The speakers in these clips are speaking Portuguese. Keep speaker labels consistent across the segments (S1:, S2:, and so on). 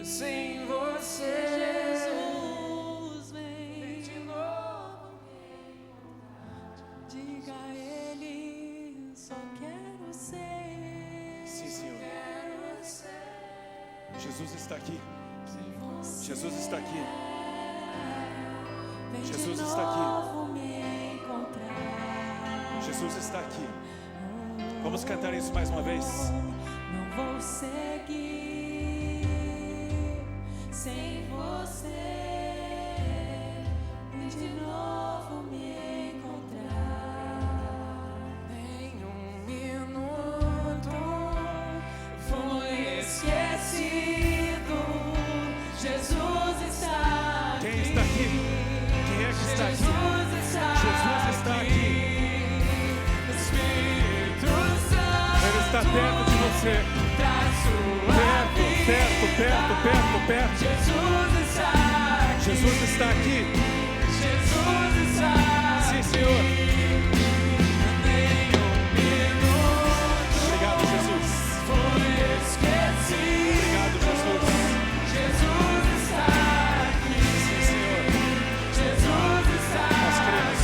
S1: sem você.
S2: Jesus, vem de novo me encontrar. Diga a Ele, só quero ser.
S3: Sim, Senhor.
S1: Quero ser
S3: Jesus está aqui.
S2: Que você
S3: Jesus está aqui.
S2: vem de
S3: Jesus está aqui.
S2: novo me encontrar.
S3: Jesus está aqui. Vamos cantar isso mais uma vez.
S2: Não vou seguir sem você. Vem de novo me encontrar.
S1: em um minuto. Fui esquecido. Jesus está aqui.
S3: Quem está aqui? Quem é que está aqui?
S1: Jesus está
S3: Jesus está aqui.
S1: Espírito Santo,
S3: Ele está perto de você.
S1: traz sua
S3: Perto, perto, perto, perto, perto.
S1: Jesus está aqui.
S3: Jesus está aqui.
S1: Jesus está
S3: Sim, Senhor.
S1: em um minuto.
S3: Obrigado, Jesus.
S1: Fui esquecido.
S3: Obrigado, Jesus.
S1: Jesus está aqui.
S3: Sim, Senhor.
S1: Jesus está
S3: Nós cremos.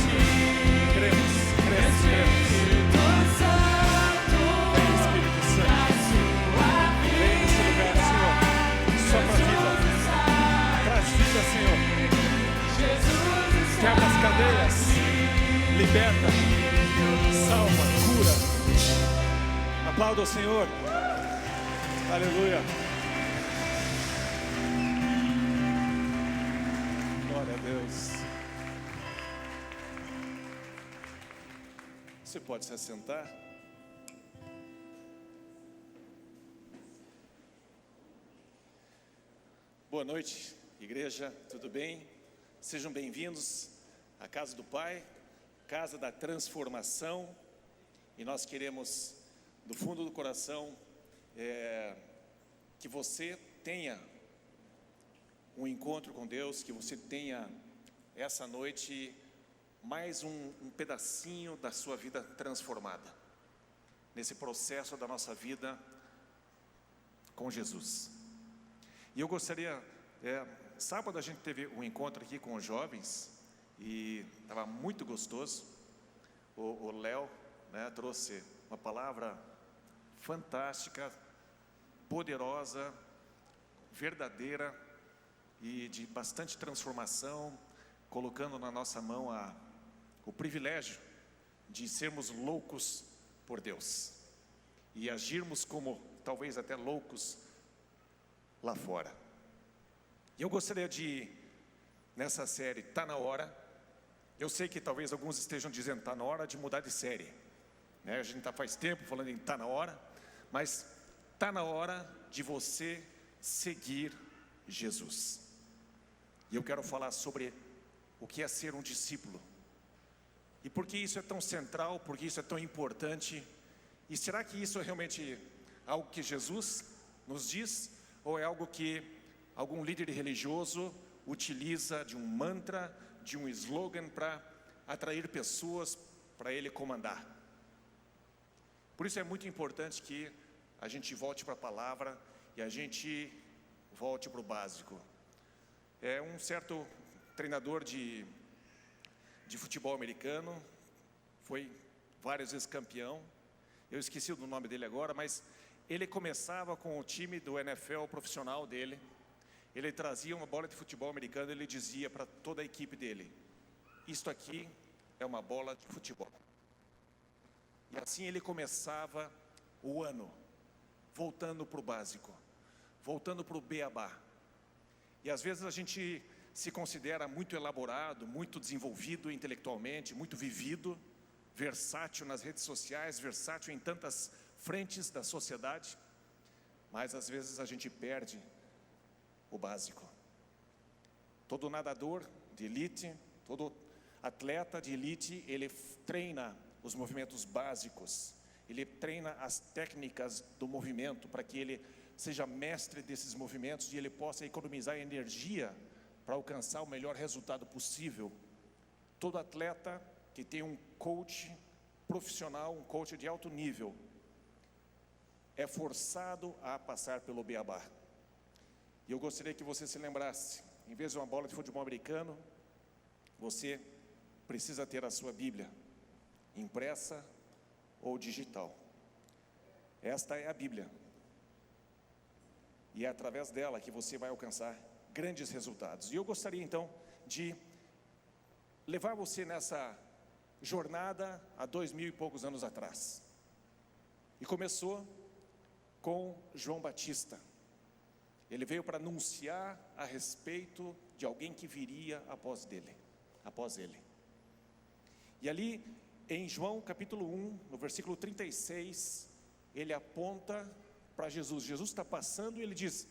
S3: Cremos, cremos, cremos.
S1: Espírito Santo,
S3: Vem, Espírito Santo.
S1: traz sua
S3: Vem nesse lugar, Senhor. Sopra a vida. Traz vida, Senhor.
S1: Jesus está
S3: Quebra as cadeias. Liberta. Salva, cura. Aplauda o Senhor. Aleluia. Glória a Deus. Você pode se assentar. Boa noite, igreja, tudo bem? Sejam bem-vindos à Casa do Pai, Casa da Transformação. E nós queremos, do fundo do coração, que você tenha um encontro com Deus, que você tenha essa noite mais um pedacinho da sua vida transformada, nesse processo da nossa vida com Jesus. E eu gostaria, sábado a gente teve um encontro aqui com os jovens, e estava muito gostoso. O Léo, né, trouxe uma palavra fantástica, poderosa, verdadeira e de bastante transformação, colocando na nossa mão o privilégio de sermos loucos por Deus e agirmos como talvez até loucos lá fora. E eu gostaria de, nessa série, tá na hora. Eu sei que talvez alguns estejam dizendo, tá na hora de mudar de série, né? A gente tá faz tempo falando em tá na hora, mas tá na hora de você seguir Jesus. E eu quero falar sobre o que é ser um discípulo. E por que isso é tão central, por que isso é tão importante? E será que isso é realmente algo que Jesus nos diz? Ou é algo que algum líder religioso utiliza de um mantra, de um slogan para atrair pessoas para ele comandar? Por isso é muito importante que a gente volte para a palavra e a gente volte para o básico. Um certo treinador de futebol americano, foi várias vezes campeão, eu esqueci o nome dele agora, mas ele começava com o time do NFL profissional dele. Ele trazia uma bola de futebol americano, ele dizia para toda a equipe dele, isto aqui é uma bola de futebol. E assim ele começava o ano, voltando para o básico, voltando para o beabá. E às vezes a gente se considera muito elaborado, muito desenvolvido intelectualmente, muito vivido, versátil nas redes sociais, versátil em tantas frentes da sociedade, mas às vezes a gente perde o básico. Todo nadador de elite, todo atleta de elite, ele treina os movimentos básicos, ele treina as técnicas do movimento para que ele seja mestre desses movimentos e ele possa economizar energia para alcançar o melhor resultado possível. Todo atleta que tem um coach profissional, um coach de alto nível, é forçado a passar pelo beabá. E eu gostaria que você se lembrasse, em vez de uma bola de futebol americano, você precisa ter a sua Bíblia, impressa ou digital. Esta é a Bíblia. E é através dela que você vai alcançar grandes resultados. E eu gostaria então de levar você nessa jornada há 2000 e poucos anos atrás. E começou com João Batista. Ele veio para anunciar a respeito de alguém que viria após ele. E ali em João capítulo 1, no versículo 36, ele aponta para Jesus. Jesus está passando e ele diz: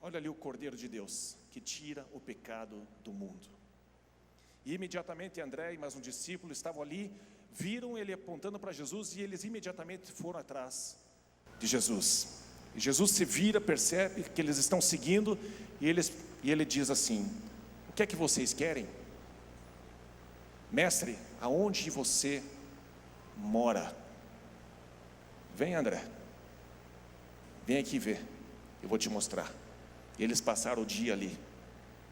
S3: olha ali o Cordeiro de Deus, que tira o pecado do mundo. E imediatamente André e mais um discípulo estavam ali, viram ele apontando para Jesus e eles imediatamente foram atrás de Jesus. E Jesus se vira, percebe que eles estão seguindo e ele diz assim: o que é que vocês querem? Mestre, aonde você mora? Vem, André, vem aqui ver, eu vou te mostrar. Eles passaram o dia ali.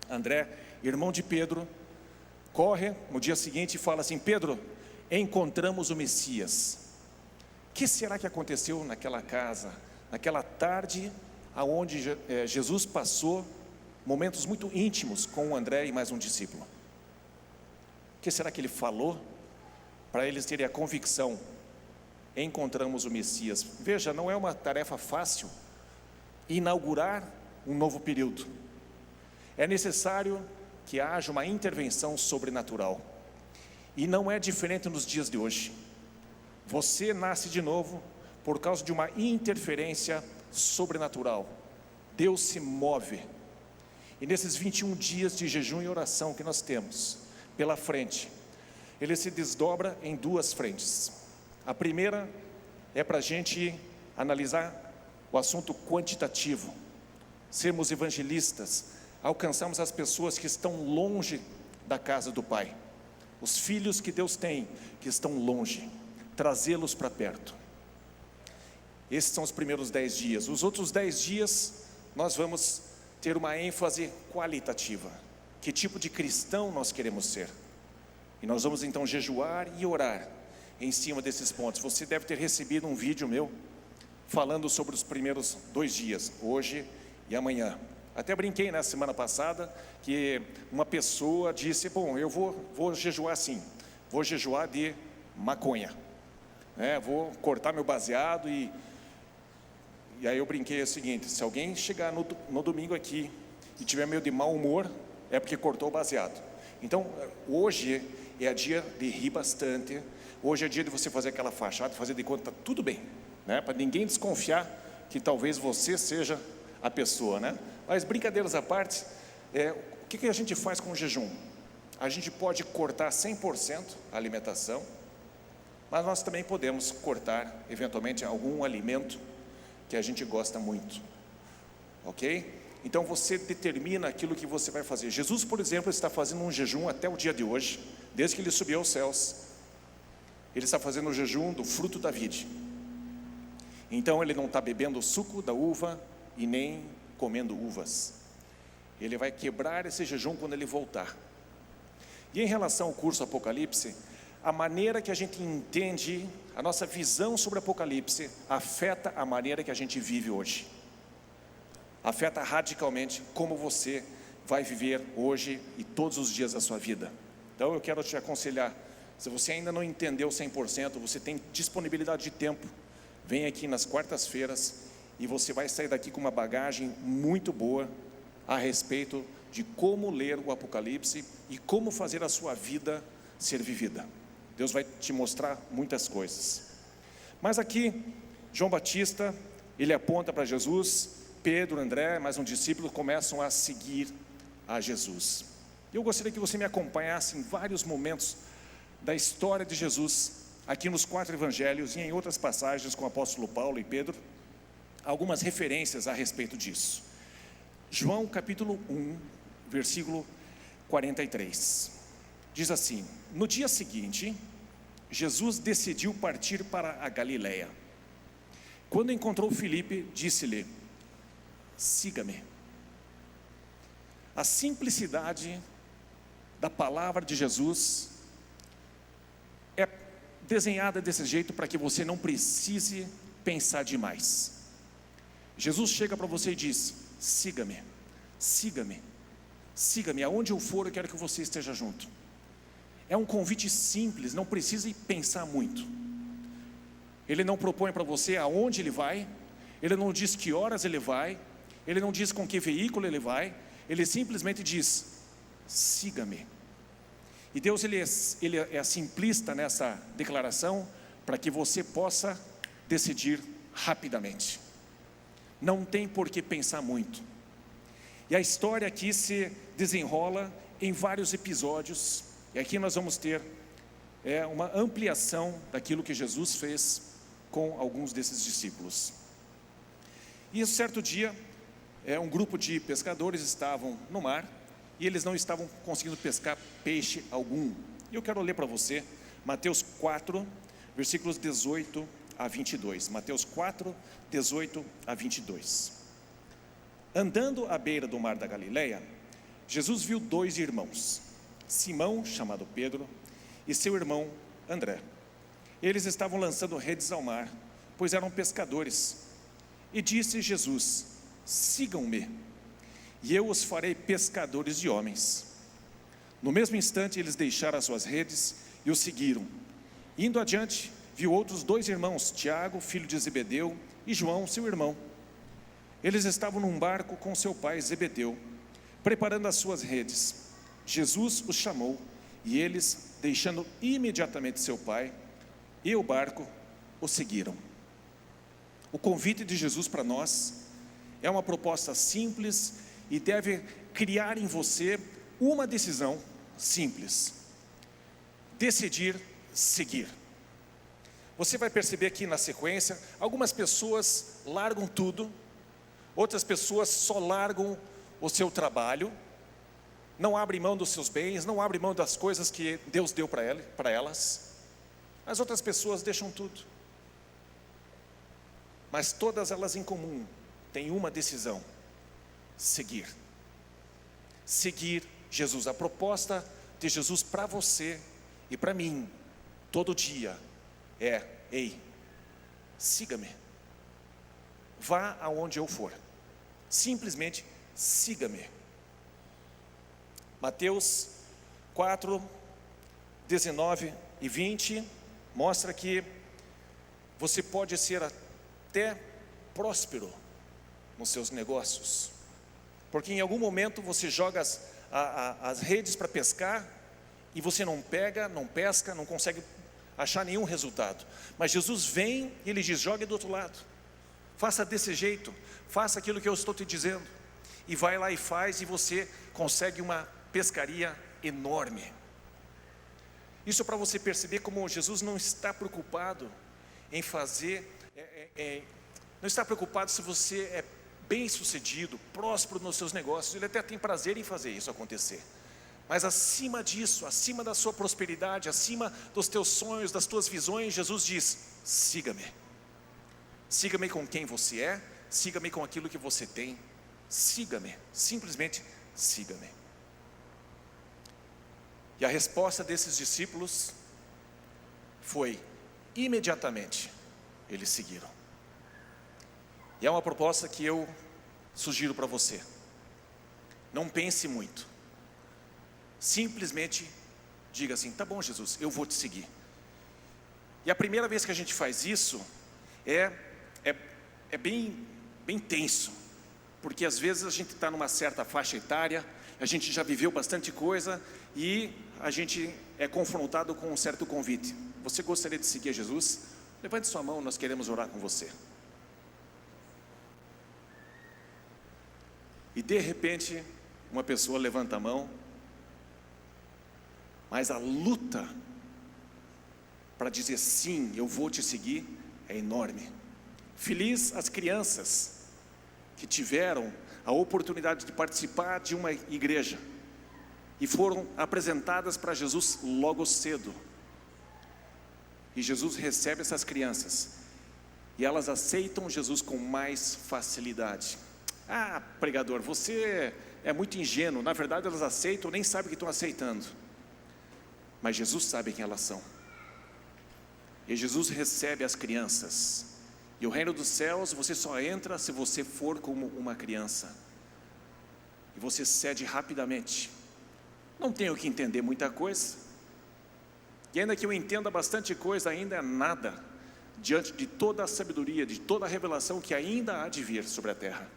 S3: André, irmão de Pedro, corre no dia seguinte e fala assim: Pedro, encontramos o Messias. O que será que aconteceu naquela casa, naquela tarde, aonde Jesus passou momentos muito íntimos com o André e mais um discípulo? O que será que ele falou para eles terem a convicção: encontramos o Messias? Veja, não é uma tarefa fácil inaugurar um novo período. É necessário que haja uma intervenção sobrenatural. E não é diferente nos dias de hoje. Você nasce de novo por causa de uma interferência sobrenatural. Deus se move. E nesses 21 dias de jejum e oração que nós temos pela frente, ele se desdobra em duas frentes. A primeira é para a gente analisar o assunto quantitativo, sermos evangelistas, alcançarmos as pessoas que estão longe da casa do Pai, os filhos que Deus tem, que estão longe, trazê-los para perto. Esses são os primeiros 10 dias. Os outros 10 dias nós vamos ter uma ênfase qualitativa. Que tipo de cristão nós queremos ser? E nós vamos então jejuar e orar em cima desses pontos. Você deve ter recebido um vídeo meu falando sobre os primeiros 2 dias, hoje e amanhã. Até brinquei na semana passada que uma pessoa disse: bom, eu vou jejuar assim, vou jejuar de maconha, vou cortar meu baseado. E aí eu brinquei o seguinte: se alguém chegar no domingo aqui e tiver meio de mau humor, é porque cortou o baseado. Então hoje é dia de rir bastante, hoje é dia de você fazer aquela fachada, fazer de conta que está tudo bem, para ninguém desconfiar que talvez você seja a pessoa, Mas brincadeiras à parte, o que a gente faz com o jejum? A gente pode cortar 100% a alimentação, mas nós também podemos cortar eventualmente algum alimento que a gente gosta muito, ok? Então você determina aquilo que você vai fazer. Jesus, por exemplo, está fazendo um jejum até o dia de hoje, desde que ele subiu aos céus. Ele está fazendo o jejum do fruto da vide. Então ele não está bebendo o suco da uva e nem comendo uvas. Ele vai quebrar esse jejum quando ele voltar. E em relação ao curso Apocalipse, a maneira que a gente entende, a nossa visão sobre Apocalipse afeta a maneira que a gente vive hoje. Afeta radicalmente como você vai viver hoje e todos os dias da sua vida. Então eu quero te aconselhar, se você ainda não entendeu 100%, você tem disponibilidade de tempo, vem aqui nas quartas-feiras e você vai sair daqui com uma bagagem muito boa a respeito de como ler o Apocalipse e como fazer a sua vida ser vivida. Deus vai te mostrar muitas coisas. Mas aqui, João Batista, ele aponta para Jesus. Pedro, André, mais um discípulo começam a seguir a Jesus. Eu gostaria que você me acompanhasse em vários momentos da história de Jesus, aqui nos 4 evangelhos e em outras passagens com o apóstolo Paulo e Pedro, algumas referências a respeito disso. João capítulo 1, versículo 43, diz assim: no dia seguinte, Jesus decidiu partir para a Galileia. Quando encontrou Filipe, disse-lhe: siga-me. A simplicidade da palavra de Jesus é desenhada desse jeito para que você não precise pensar demais. Jesus chega para você e diz: siga-me, siga-me, siga-me, aonde eu for eu quero que você esteja junto. É um convite simples, não precisa pensar muito. Ele não propõe para você aonde ele vai, ele não diz que horas ele vai, ele não diz com que veículo ele vai, ele simplesmente diz: siga-me. E Deus ele é simplista nessa declaração para que você possa decidir rapidamente. Não tem por que pensar muito. E a história aqui se desenrola em vários episódios, e aqui nós vamos ter uma ampliação daquilo que Jesus fez com alguns desses discípulos. E um certo dia, um grupo de pescadores estavam no mar, e eles não estavam conseguindo pescar peixe algum. E eu quero ler para você Mateus 4, versículos 18 a 22. Mateus 4, 18 a 22. Andando à beira do mar da Galileia, Jesus viu 2 irmãos, Simão, chamado Pedro, e seu irmão André. Eles estavam lançando redes ao mar, pois eram pescadores. E disse Jesus: sigam-me, e eu os farei pescadores de homens. No mesmo instante eles deixaram as suas redes e o seguiram. Indo adiante, viu outros 2 irmãos, Tiago, filho de Zebedeu, e João, seu irmão. Eles estavam num barco com seu pai Zebedeu, preparando as suas redes. Jesus os chamou, e eles, deixando imediatamente seu pai e o barco, o seguiram. O convite de Jesus para nós é uma proposta simples e deve criar em você uma decisão simples: decidir seguir. Você vai perceber aqui na sequência, algumas pessoas largam tudo, outras pessoas só largam o seu trabalho, não abrem mão dos seus bens, não abrem mão das coisas que Deus deu para elas. As outras pessoas deixam tudo, mas todas elas em comum têm uma decisão: seguir. Seguir Jesus. A proposta de Jesus para você e para mim, todo dia, ei, siga-me. Vá aonde eu for, simplesmente siga-me. Mateus 4, 19 e 20 mostra que você pode ser até próspero nos seus negócios, porque em algum momento você joga as redes para pescar e você não pega, não pesca, não consegue achar nenhum resultado. Mas Jesus vem e ele diz: jogue do outro lado, faça desse jeito, faça aquilo que eu estou te dizendo, e vai lá e faz, e você consegue uma pescaria enorme. Isso é para você perceber como Jesus não está preocupado em fazer, não está preocupado se você é bem sucedido, próspero nos seus negócios. Ele até tem prazer em fazer isso acontecer, mas acima disso, acima da sua prosperidade, acima dos teus sonhos, das tuas visões, Jesus diz: siga-me. Siga-me com quem você é, siga-me com aquilo que você tem, siga-me, simplesmente siga-me. E a resposta desses discípulos foi: imediatamente eles seguiram. E é uma proposta que eu sugiro para você: não pense muito, simplesmente diga assim: tá bom, Jesus, eu vou te seguir. E a primeira vez que a gente faz isso é bem tenso, porque às vezes a gente está numa certa faixa etária, a gente já viveu bastante coisa e a gente é confrontado com um certo convite: você gostaria de seguir a Jesus? Levante sua mão, nós queremos orar com você. E de repente uma pessoa levanta a mão, mas a luta para dizer sim, eu vou te seguir, é enorme. Feliz as crianças que tiveram a oportunidade de participar de uma igreja e foram apresentadas para Jesus logo cedo. E Jesus recebe essas crianças e elas aceitam Jesus com mais facilidade. Ah, pregador, você é muito ingênuo. Na verdade elas aceitam, nem sabem que estão aceitando. Mas Jesus sabe quem elas são. E Jesus recebe as crianças. E o reino dos céus você só entra se você for como uma criança. E você cede rapidamente. Não tenho que entender muita coisa. E ainda que eu entenda bastante coisa, ainda é nada diante de toda a sabedoria, de toda a revelação que ainda há de vir sobre a terra.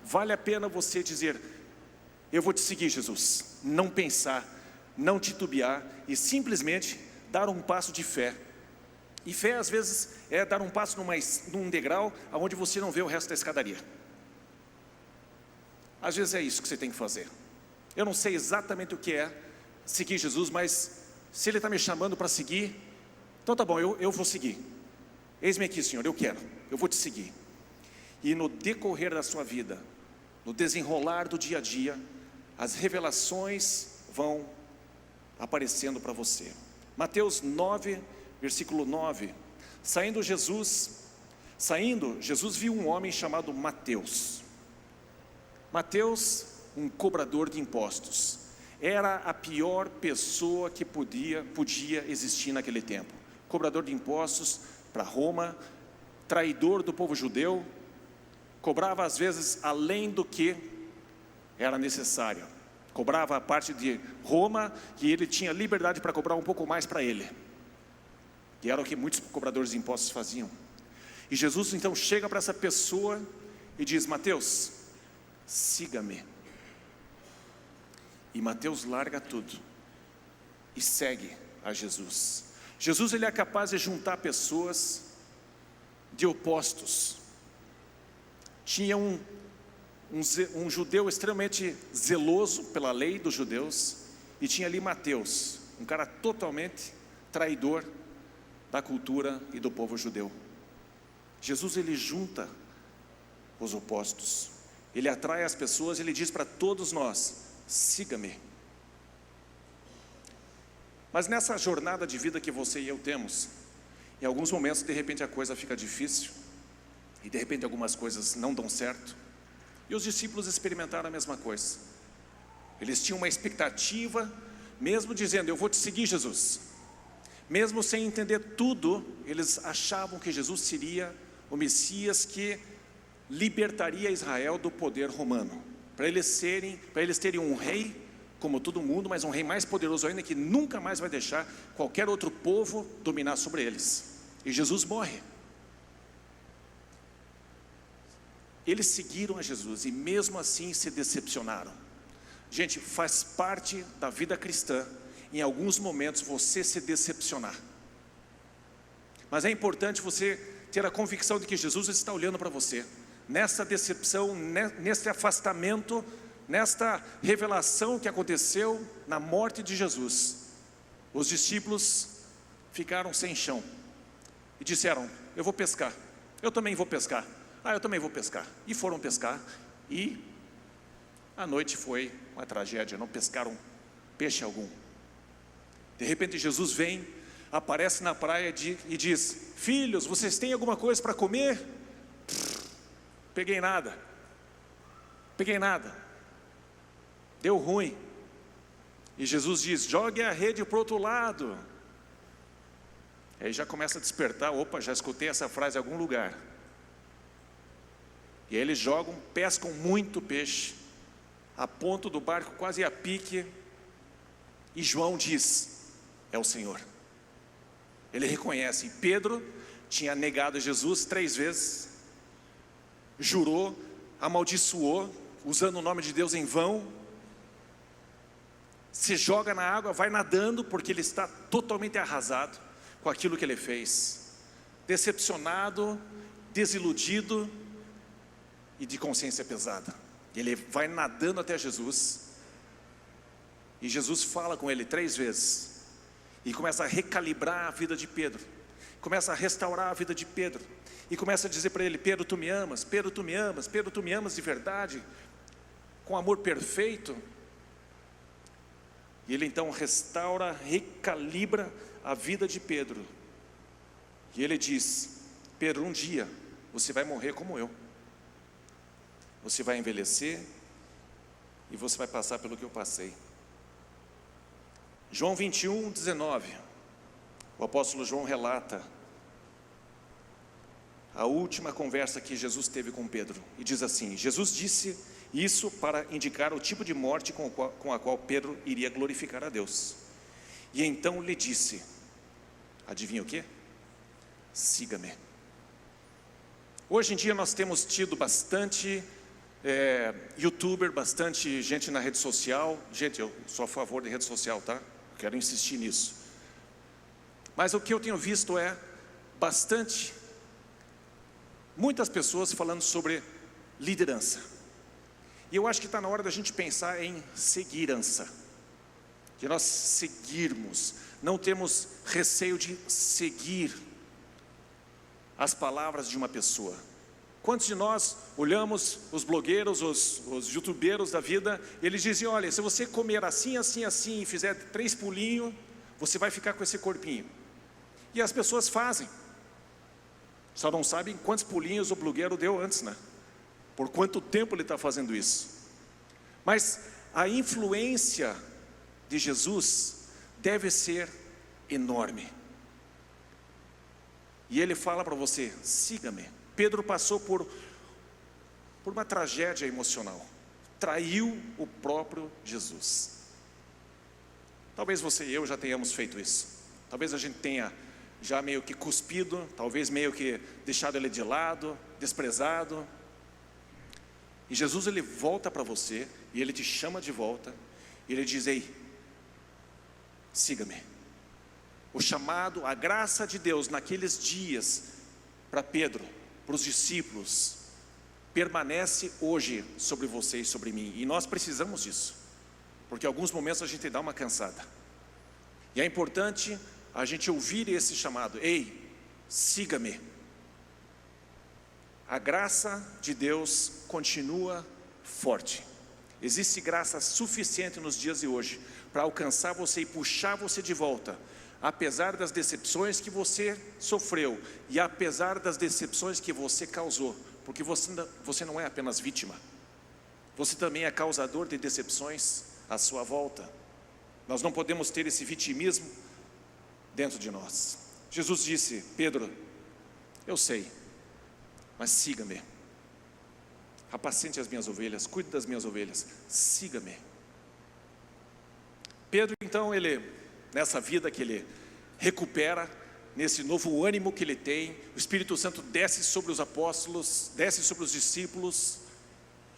S3: Vale a pena você dizer: eu vou te seguir, Jesus. Não pensar, não titubear e simplesmente dar um passo de fé. E fé às vezes é dar um passo num degrau onde você não vê o resto da escadaria. Às vezes é isso que você tem que fazer. Eu não sei exatamente o que é seguir Jesus, mas se Ele está me chamando para seguir, então tá bom, eu vou seguir. Eis-me aqui, Senhor, eu quero, eu vou te seguir. E no decorrer da sua vida, no desenrolar do dia a dia, as revelações vão aparecendo para você. Mateus 9, versículo 9. Saindo, Jesus viu um homem chamado Mateus. Mateus, um cobrador de impostos. Era a pior pessoa que podia existir naquele tempo. Cobrador de impostos para Roma, traidor do povo judeu, cobrava às vezes além do que era necessário. Cobrava a parte de Roma, que ele tinha liberdade para cobrar um pouco mais para ele. E era o que muitos cobradores de impostos faziam. E Jesus então chega para essa pessoa e diz: Mateus, siga-me. E Mateus larga tudo e segue a Jesus. Jesus, ele é capaz de juntar pessoas de opostos. Tinha um judeu extremamente zeloso pela lei dos judeus, e tinha ali Mateus, um cara totalmente traidor da cultura e do povo judeu. Jesus, ele junta os opostos, ele atrai as pessoas, ele diz para todos nós: siga-me. Mas nessa jornada de vida que você e eu temos, em alguns momentos de repente a coisa fica difícil, e de repente algumas coisas não dão certo. E os discípulos experimentaram a mesma coisa. Eles tinham uma expectativa, mesmo dizendo: eu vou te seguir, Jesus. Mesmo sem entender tudo, eles achavam que Jesus seria o Messias que libertaria Israel do poder romano. Para eles terem um rei como todo mundo, mas um rei mais poderoso ainda, que nunca mais vai deixar qualquer outro povo dominar sobre eles. E Jesus morre. Eles seguiram a Jesus e mesmo assim se decepcionaram. Gente, faz parte da vida cristã, em alguns momentos, você se decepcionar. Mas é importante você ter a convicção de que Jesus está olhando para você. Nessa decepção, nesse afastamento, nesta revelação que aconteceu na morte de Jesus, os discípulos ficaram sem chão e disseram: eu vou pescar, eu também vou pescar. Eu também vou pescar. E foram pescar, e a noite foi uma tragédia, não pescaram peixe algum. De repente Jesus vem, aparece na praia e diz: filhos, vocês têm alguma coisa para comer? Peguei nada, deu ruim. E Jesus diz: jogue a rede para o outro lado. Aí já começa a despertar: opa, já escutei essa frase em algum lugar. E aí eles pescam muito peixe, a ponto do barco quase a pique. E João diz: é o Senhor. Ele reconhece. Pedro tinha negado Jesus 3 vezes, jurou, amaldiçoou, usando o nome de Deus em vão. Se joga na água, vai nadando, porque ele está totalmente arrasado com aquilo que ele fez, decepcionado, desiludido e de consciência pesada. Ele vai nadando até Jesus, e Jesus fala com ele 3 vezes, e começa a recalibrar a vida de Pedro, começa a restaurar a vida de Pedro, e começa a dizer para ele: Pedro, tu me amas, Pedro, tu me amas, Pedro, tu me amas de verdade, com amor perfeito. E ele então restaura, recalibra a vida de Pedro, e ele diz: Pedro, um dia você vai morrer como eu. você vai envelhecer e você vai passar pelo que eu passei. João 21, 19, o apóstolo João relata a última conversa que Jesus teve com Pedro, e diz assim: Jesus disse isso para indicar o tipo de morte com a qual Pedro iria glorificar a Deus. E então lhe disse, adivinha o quê? Siga-me. Hoje em dia nós temos tido bastante youtuber, bastante gente na rede social. Gente, eu sou a favor de rede social, tá? Quero insistir nisso. Mas o que eu tenho visto é muitas pessoas falando sobre liderança. E eu acho que está na hora da gente pensar em segurança, de nós seguirmos, não temos receio de seguir as palavras de uma pessoa. Quantos de nós olhamos os blogueiros, os youtubeiros da vida, eles dizem: olha, se você comer assim, assim, assim, e fizer 3 pulinhos, você vai ficar com esse corpinho. E as pessoas fazem, só não sabem quantos pulinhos o blogueiro deu antes, né? Por quanto tempo ele está fazendo isso. Mas a influência de Jesus deve ser enorme. E ele fala para você: siga-me. Pedro passou por uma tragédia emocional, traiu o próprio Jesus. Talvez você e eu já tenhamos feito isso. Talvez a gente tenha já meio que cuspido, talvez meio que deixado ele de lado, desprezado. E Jesus, ele volta para você, e ele te chama de volta, e ele diz: ei, siga-me. O chamado, a graça de Deus naqueles dias para Pedro, para os discípulos, permanece hoje sobre você e sobre mim. E nós precisamos disso, porque em alguns momentos a gente dá uma cansada. E é importante a gente ouvir esse chamado: ei, siga-me. A graça de Deus continua forte. Existe graça suficiente nos dias de hoje para alcançar você e puxar você de volta, apesar das decepções que você sofreu e apesar das decepções que você causou, porque você não é apenas vítima, você também é causador de decepções à sua volta. Nós não podemos ter esse vitimismo dentro de nós. Jesus disse: Pedro, eu sei, mas siga-me. Apacente as minhas ovelhas, cuide das minhas ovelhas, siga-me. Pedro, então, nessa vida que ele recupera, nesse novo ânimo que ele tem, o Espírito Santo desce sobre os apóstolos, desce sobre os discípulos,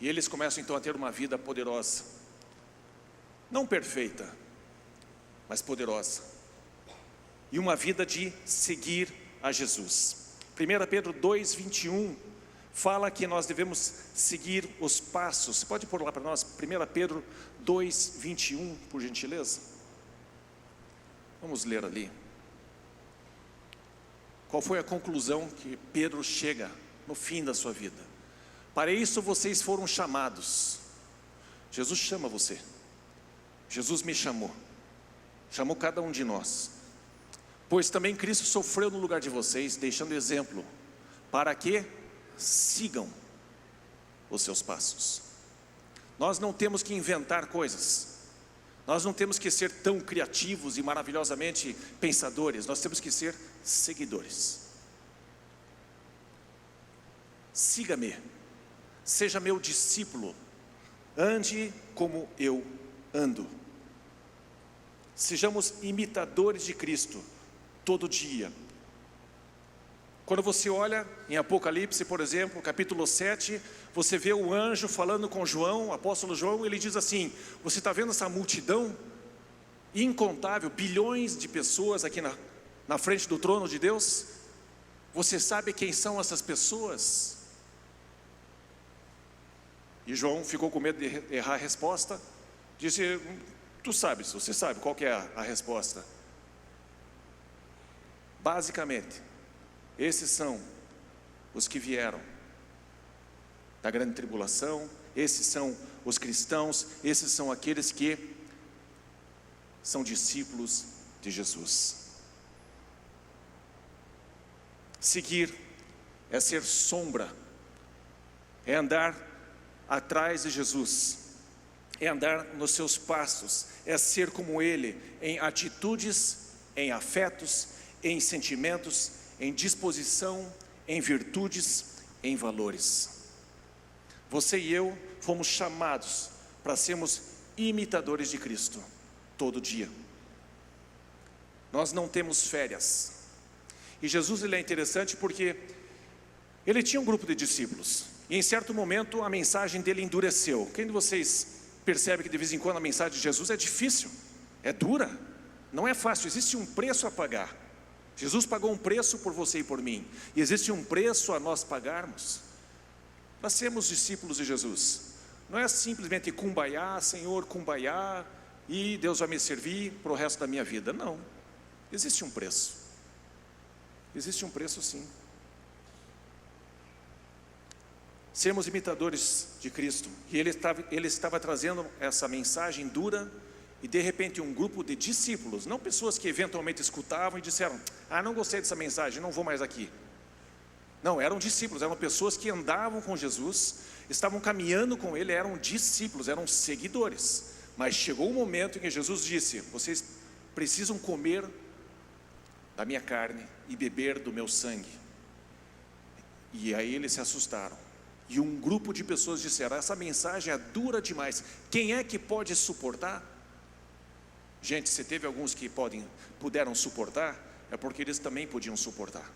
S3: e eles começam então a ter uma vida poderosa, não perfeita, mas poderosa, e uma vida de seguir a Jesus. 1 Pedro 2:21 fala que nós devemos seguir os passos. Você pode pôr lá para nós, 1 Pedro 2:21, por gentileza? Vamos ler ali. Qual foi a conclusão que Pedro chega no fim da sua vida? Para isso vocês foram chamados. Jesus chama você. Jesus me chamou. Chamou cada um de nós. Pois também Cristo sofreu no lugar de vocês, deixando exemplo, para que sigam os seus passos. Nós não temos que inventar coisas. Nós não temos que ser tão criativos e maravilhosamente pensadores. Nós temos que ser seguidores. Siga-me, seja meu discípulo, ande como eu ando. Sejamos imitadores de Cristo todo dia. Quando você olha em Apocalipse, por exemplo, capítulo 7, você vê o anjo falando com João, o apóstolo João, ele diz assim: você está vendo essa multidão incontável, bilhões de pessoas aqui na frente do trono de Deus? Você sabe quem são essas pessoas? E João ficou com medo de errar a resposta, disse: tu sabes, você sabe qual que é a resposta. Basicamente, esses são os que vieram da grande tribulação, esses são os cristãos, esses são aqueles que são discípulos de Jesus. Seguir é ser sombra, é andar atrás de Jesus, é andar nos seus passos, é ser como Ele em atitudes, em afetos, em sentimentos, em disposição, em virtudes, em valores. Você e eu fomos chamados para sermos imitadores de Cristo todo dia. Nós não temos férias. E Jesus, ele é interessante porque ele tinha um grupo de discípulos, e em certo momento a mensagem dele endureceu. Quem de vocês percebe que de vez em quando a mensagem de Jesus é difícil, é dura, não é fácil, existe um preço a pagar. Jesus pagou um preço por você e por mim, e existe um preço a nós pagarmos. Nós sermos discípulos de Jesus não é simplesmente cumbaiá, Senhor, cumbaiá, e Deus vai me servir para o resto da minha vida. Não, existe um preço. Existe um preço, sim. Sermos imitadores de Cristo. E ele estava trazendo essa mensagem dura, e de repente um grupo de discípulos, não pessoas que eventualmente escutavam e disseram: não gostei dessa mensagem, não vou mais aqui. Não, eram discípulos, eram pessoas que andavam com Jesus, estavam caminhando com Ele, eram discípulos, eram seguidores. Mas chegou um momento em que Jesus disse: vocês precisam comer da minha carne e beber do meu sangue. E aí eles se assustaram. E um grupo de pessoas disseram: essa mensagem é dura demais, quem é que pode suportar? Gente, se teve alguns que puderam suportar, é porque eles também podiam suportar.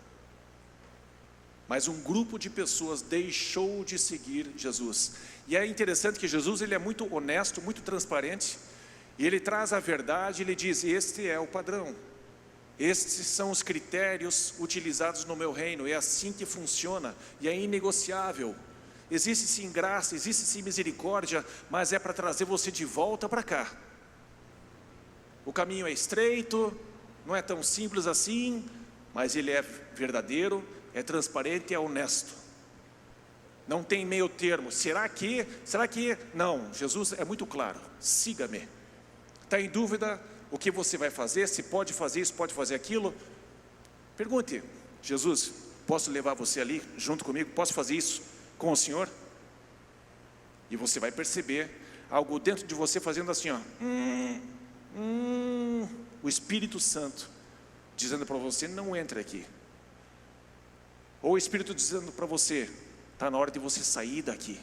S3: Mas um grupo de pessoas deixou de seguir Jesus. E é interessante que Jesus, ele é muito honesto, muito transparente, e ele traz a verdade. Ele diz: este é o padrão, estes são os critérios utilizados no meu reino, é assim que funciona, e é inegociável. Existe sim graça, existe sim misericórdia, mas é para trazer você de volta para cá. O caminho é estreito, não é tão simples assim, mas ele é verdadeiro, é transparente, é honesto. Não tem meio termo. Será que? Não, Jesus é muito claro: siga-me. Está em dúvida o que você vai fazer? Se pode fazer isso, pode fazer aquilo? Pergunte: Jesus, posso levar você ali junto comigo? Posso fazer isso com o Senhor? E você vai perceber algo dentro de você fazendo assim, ó. O Espírito Santo dizendo para você: não entre aqui. Ou o Espírito dizendo para você: está na hora de você sair daqui.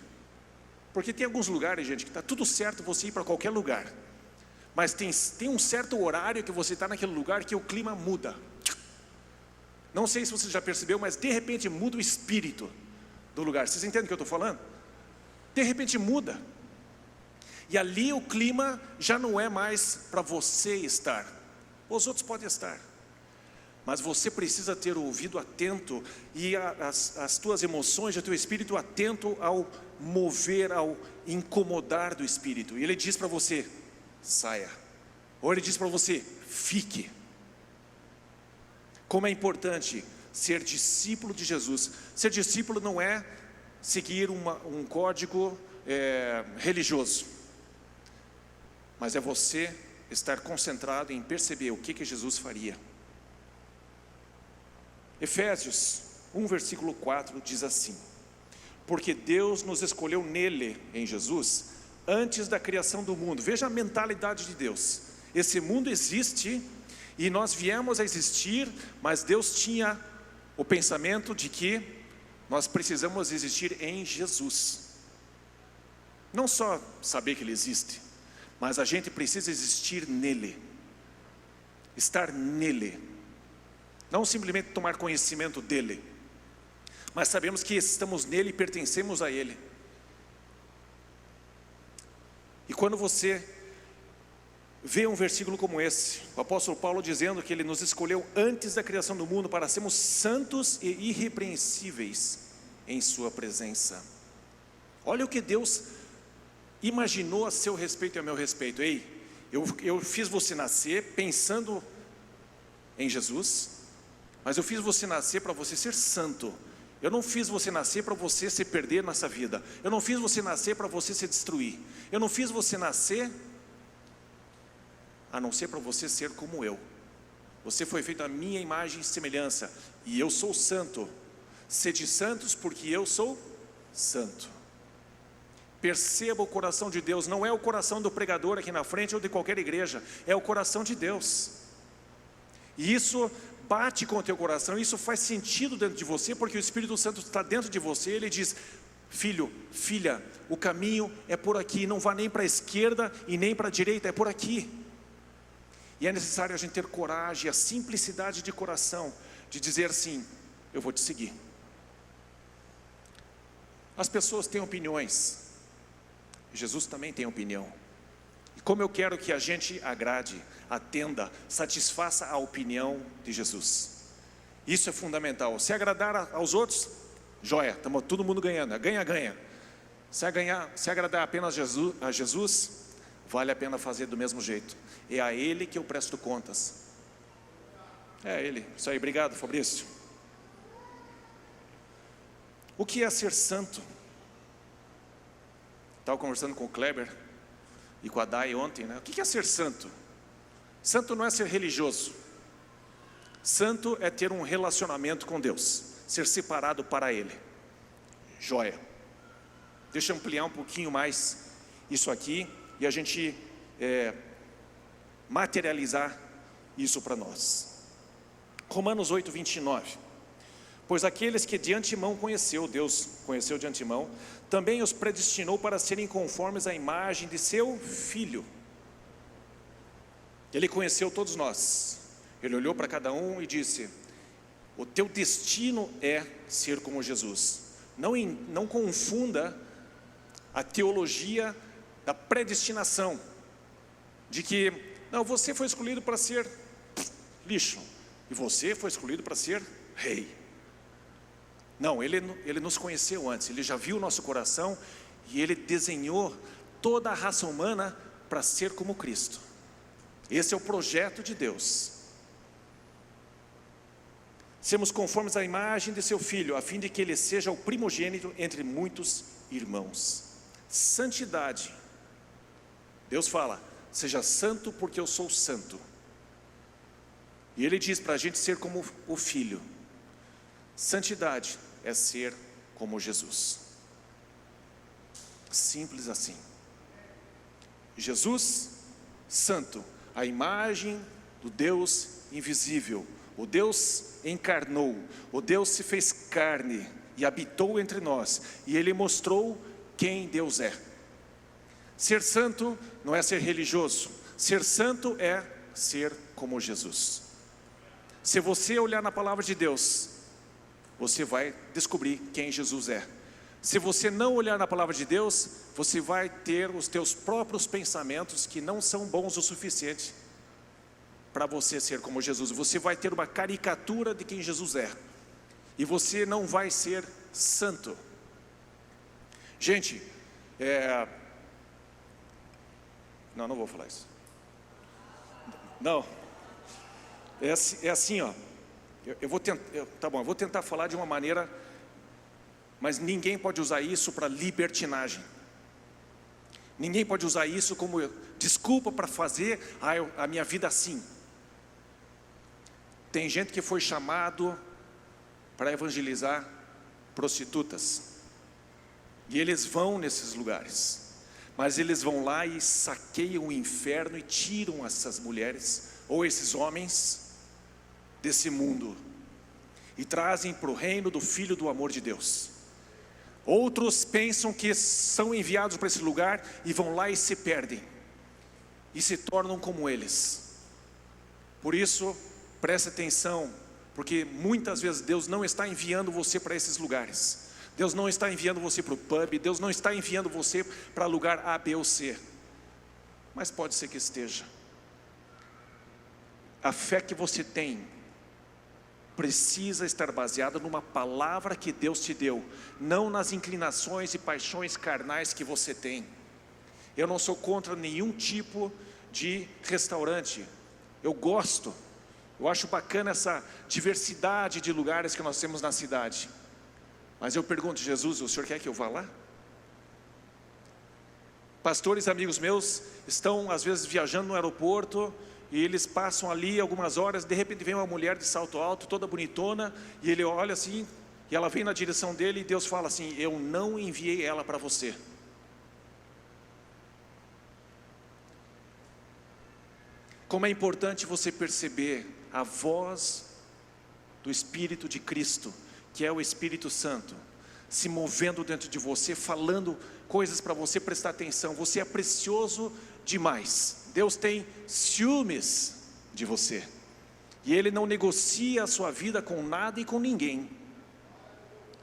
S3: Porque tem alguns lugares, gente, que está tudo certo você ir para qualquer lugar, mas tem um certo horário que você está naquele lugar que o clima muda. Não sei se você já percebeu, mas de repente muda o espírito do lugar. Vocês entendem o que eu estou falando? De repente muda, e ali o clima já não é mais para você estar. Os outros podem estar, mas você precisa ter o ouvido atento, e as tuas emoções, o teu espírito atento ao mover, ao incomodar do espírito. E ele diz para você: saia. Ou ele diz para você: fique. Como é importante ser discípulo de Jesus. Ser discípulo não é seguir um código religioso, mas é você estar concentrado em perceber o que Jesus faria. Efésios 1, versículo 4 diz assim: porque Deus nos escolheu nele, em Jesus, antes da criação do mundo. Veja a mentalidade de Deus. Esse mundo existe e nós viemos a existir, mas Deus tinha o pensamento de que nós precisamos existir em Jesus. Não só saber que Ele existe, mas a gente precisa existir nele, estar nele. Não simplesmente tomar conhecimento dele, mas sabemos que estamos nele e pertencemos a ele. E quando você vê um versículo como esse, o apóstolo Paulo dizendo que ele nos escolheu antes da criação do mundo para sermos santos e irrepreensíveis em sua presença. Olha o que Deus imaginou a seu respeito e a meu respeito. Ei, eu fiz você nascer pensando em Jesus, mas eu fiz você nascer para você ser santo. Eu não fiz você nascer para você se perder nessa vida. Eu não fiz você nascer para você se destruir. Eu não fiz você nascer a não ser para você ser como eu. Você foi feito à minha imagem e semelhança, e eu sou santo. Sede santos porque eu sou santo. Perceba o coração de Deus, não é o coração do pregador aqui na frente ou de qualquer igreja, é o coração de Deus. E isso bate com o teu coração, isso faz sentido dentro de você, porque o Espírito Santo está dentro de você. Ele diz: filho, filha, o caminho é por aqui, não vá nem para a esquerda e nem para a direita, é por aqui. E é necessário a gente ter coragem, a simplicidade de coração, de dizer assim: eu vou te seguir. As pessoas têm opiniões, Jesus também tem opinião. E como eu quero que a gente agrade, atenda, satisfaça a opinião de Jesus. Isso é fundamental. Se agradar aos outros, joia, estamos todo mundo ganhando, ganha. Se agradar apenas a Jesus, vale a pena fazer do mesmo jeito. É a Ele que eu presto contas. É a Ele. Isso aí, obrigado, Fabrício. O que é ser santo? Estava conversando com o Kleber e com a Dai ontem, né? O que é ser santo? Santo não é ser religioso. Santo é ter um relacionamento com Deus, ser separado para Ele. Joia. Deixa eu ampliar um pouquinho mais isso aqui e a gente materializar isso para nós. Romanos 8, 29. Pois aqueles que de antemão conheceu, Deus conheceu de antemão, também os predestinou para serem conformes à imagem de seu Filho. Ele conheceu todos nós. Ele olhou para cada um e disse: o teu destino é ser como Jesus. Não confunda a teologia da predestinação, de que, não, você foi escolhido para ser lixo, e você foi escolhido para ser rei. Não, ele nos conheceu antes, Ele já viu o nosso coração, e Ele desenhou toda a raça humana para ser como Cristo. Esse é o projeto de Deus. Sermos conformes à imagem de seu Filho, a fim de que Ele seja o primogênito entre muitos irmãos. Santidade. Deus fala: seja santo porque eu sou santo. E Ele diz para a gente ser como o Filho. Santidade é ser como Jesus. Simples assim. Jesus, santo, a imagem do Deus invisível. O Deus encarnou, o Deus se fez carne e habitou entre nós, e Ele mostrou quem Deus é. Ser santo não é ser religioso, ser santo é ser como Jesus. Se você olhar na palavra de Deus, você vai descobrir quem Jesus é. Se você não olhar na palavra de Deus, você vai ter os teus próprios pensamentos que não são bons o suficiente para você ser como Jesus. Você vai ter uma caricatura de quem Jesus é, e você não vai ser santo. Gente, não vou falar isso. Não, é assim, ó. Eu vou tentar falar de uma maneira, mas ninguém pode usar isso para libertinagem. Ninguém pode usar isso como desculpa para fazer a minha vida assim. Tem gente que foi chamado para evangelizar prostitutas, e eles vão nesses lugares, mas eles vão lá e saqueiam o inferno e tiram essas mulheres ou esses homens desse mundo e trazem para o reino do Filho do amor de Deus. Outros pensam que são enviados para esse lugar e vão lá e se perdem e se tornam como eles. Por isso, preste atenção, porque muitas vezes Deus não está enviando você para esses lugares. Deus não está enviando você para o pub, Deus não está enviando você para lugar A, B ou C, mas pode ser que esteja. A fé que você tem precisa estar baseada numa palavra que Deus te deu, não nas inclinações e paixões carnais que você tem. Eu não sou contra nenhum tipo de restaurante, eu acho bacana essa diversidade de lugares que nós temos na cidade, mas eu pergunto: Jesus, o Senhor quer que eu vá lá? Pastores amigos meus estão às vezes viajando no aeroporto, e eles passam ali algumas horas, de repente vem uma mulher de salto alto, toda bonitona, e ele olha assim, e ela vem na direção dele, e Deus fala assim: eu não enviei ela para você. Como é importante você perceber a voz do Espírito de Cristo, que é o Espírito Santo, se movendo dentro de você, falando coisas para você prestar atenção. Você é precioso demais. Deus tem ciúmes de você, e Ele não negocia a sua vida com nada e com ninguém.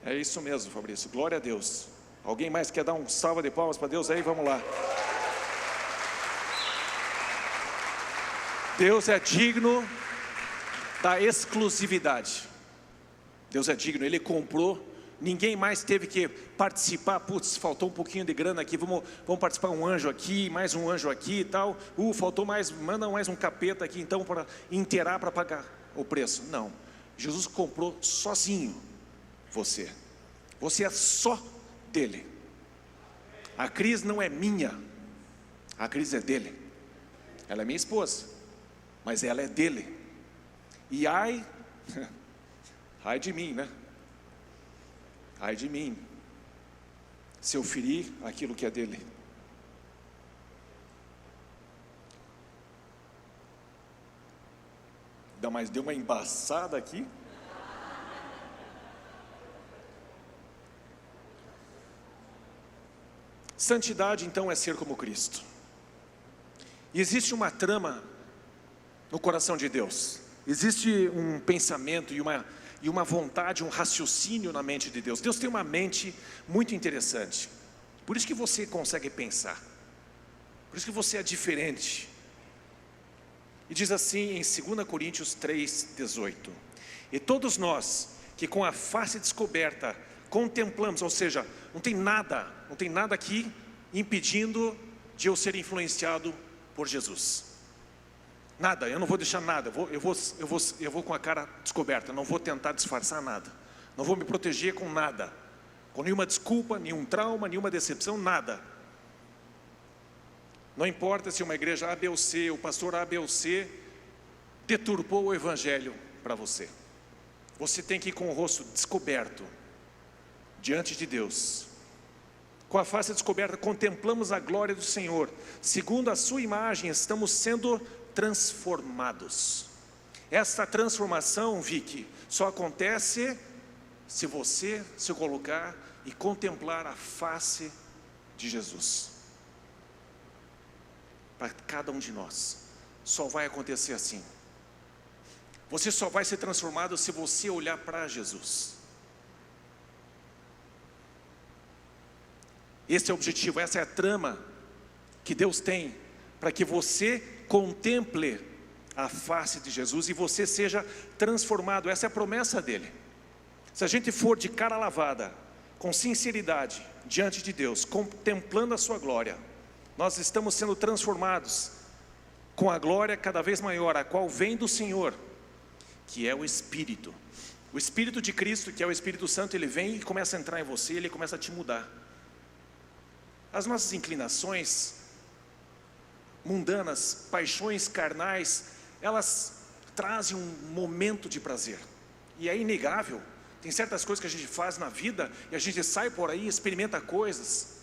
S3: É isso mesmo, Fabrício, glória a Deus. Alguém mais quer dar um salva de palmas para Deus aí? Vamos lá. Deus é digno da exclusividade. Deus é digno, Ele comprou, ninguém mais teve que participar. Putz, faltou um pouquinho de grana aqui, vamos participar, um anjo aqui, mais um anjo aqui e tal. Faltou mais, manda mais um capeta aqui então para inteirar, para pagar o preço. Não, Jesus comprou sozinho você. Você é só dele. A Cris não é minha, a Cris é dele. Ela é minha esposa, mas ela é dele. E ai de mim, né? Ai de mim, se eu ferir aquilo que é dele. Deu uma embaçada aqui. Santidade então é ser como Cristo. E existe uma trama no coração de Deus. Existe um pensamento e uma vontade, um raciocínio na mente de Deus. Deus tem uma mente muito interessante. Por isso que você consegue pensar. Por isso que você é diferente. E diz assim em 2 Coríntios 3:18: e todos nós que com a face descoberta contemplamos, ou seja, não tem nada aqui impedindo de eu ser influenciado por Jesus. Nada, eu não vou deixar nada, eu vou com a cara descoberta, não vou tentar disfarçar nada, não vou me proteger com nada, com nenhuma desculpa, nenhum trauma, nenhuma decepção, nada. Não importa se uma igreja A, B ou C, o pastor A, B ou C deturpou o evangelho para você. Você tem que ir com o rosto descoberto diante de Deus. Com a face descoberta contemplamos a glória do Senhor, segundo a sua imagem estamos sendo transformados. Essa transformação, Vicky, só acontece se você se colocar e contemplar a face de Jesus. Para cada um de nós, só vai acontecer assim. Você só vai ser transformado se você olhar para Jesus. Esse é o objetivo, essa é a trama que Deus tem, para que você contemple a face de Jesus e você seja transformado. Essa é a promessa dele. Se a gente for de cara lavada, com sinceridade diante de Deus, contemplando a sua glória, nós estamos sendo transformados com a glória cada vez maior, a qual vem do Senhor, que é o Espírito. O Espírito de Cristo, que é o Espírito Santo, ele vem e começa a entrar em você, ele começa a te mudar. As nossas inclinações mundanas, paixões carnais, elas trazem um momento de prazer, e é inegável. Tem certas coisas que a gente faz na vida, e a gente sai por aí, experimenta coisas,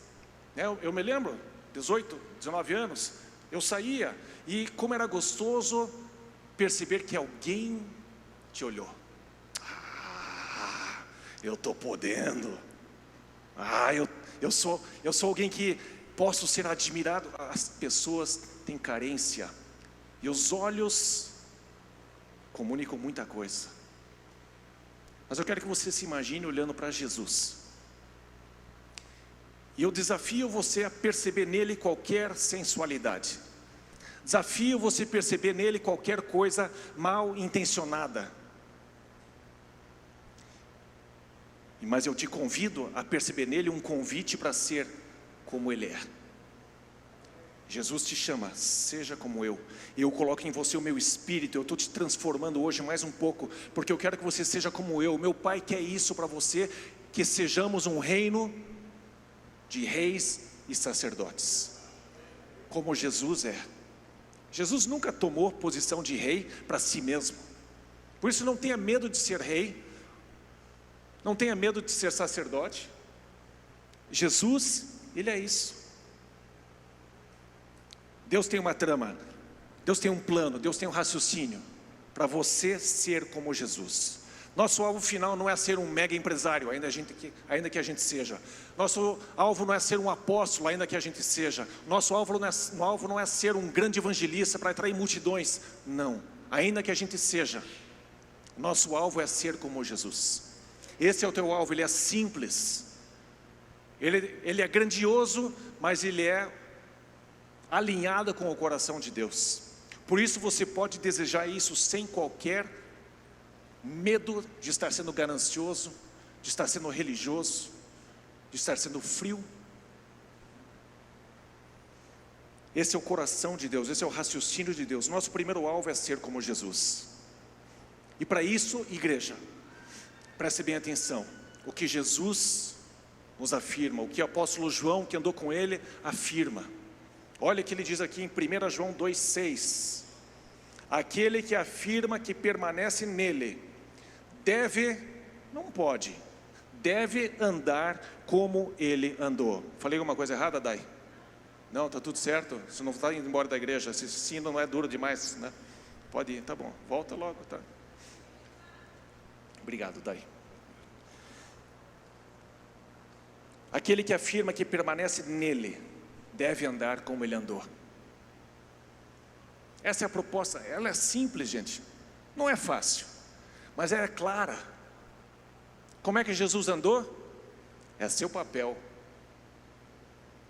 S3: eu me lembro, 18, 19 anos, eu saía, e como era gostoso perceber que alguém te olhou. Eu estou podendo, eu sou alguém que posso ser admirado. As pessoas têm carência, e os olhos comunicam muita coisa. Mas eu quero que você se imagine olhando para Jesus, e eu desafio você a perceber nele qualquer sensualidade, desafio você a perceber nele qualquer coisa mal intencionada. Mas eu te convido a perceber nele um convite para ser como ele é. Jesus te chama, seja como eu coloco em você o meu Espírito, eu estou te transformando hoje mais um pouco, porque eu quero que você seja como eu. Meu Pai quer isso para você, que sejamos um reino de reis e sacerdotes, como Jesus é. Jesus nunca tomou posição de rei para si mesmo, por isso não tenha medo de ser rei, não tenha medo de ser sacerdote. Jesus, ele é isso. Deus tem uma trama. Deus tem um plano, Deus tem um raciocínio para você ser como Jesus. Nosso alvo final não é ser um mega empresário, ainda que a gente seja. Nosso alvo não é ser um apóstolo, ainda que a gente seja. Nosso alvo não é ser um grande evangelista para atrair multidões. Não, ainda que a gente seja. Nosso alvo é ser como Jesus. Esse é o teu alvo, ele é simples. Ele é grandioso, mas ele é alinhado com o coração de Deus. Por isso você pode desejar isso sem qualquer medo de estar sendo ganancioso, de estar sendo religioso, de estar sendo frio. Esse é o coração de Deus, esse é o raciocínio de Deus. Nosso primeiro alvo é ser como Jesus. E para isso, igreja, preste bem atenção. O que Jesus nos afirma, o que o apóstolo João, que andou com ele, afirma. Olha o que ele diz aqui em 1 João 2,6. Aquele que afirma que permanece nele, deve andar como ele andou. Falei alguma coisa errada, Dai? Não, está tudo certo? Você não está indo embora da igreja? Se sim, não é duro demais, né? Pode ir, tá bom, volta logo, tá? Obrigado, Dai. Aquele que afirma que permanece nele, deve andar como ele andou. Essa é a proposta, ela é simples, gente. Não é fácil, mas ela é clara. Como é que Jesus andou? É seu papel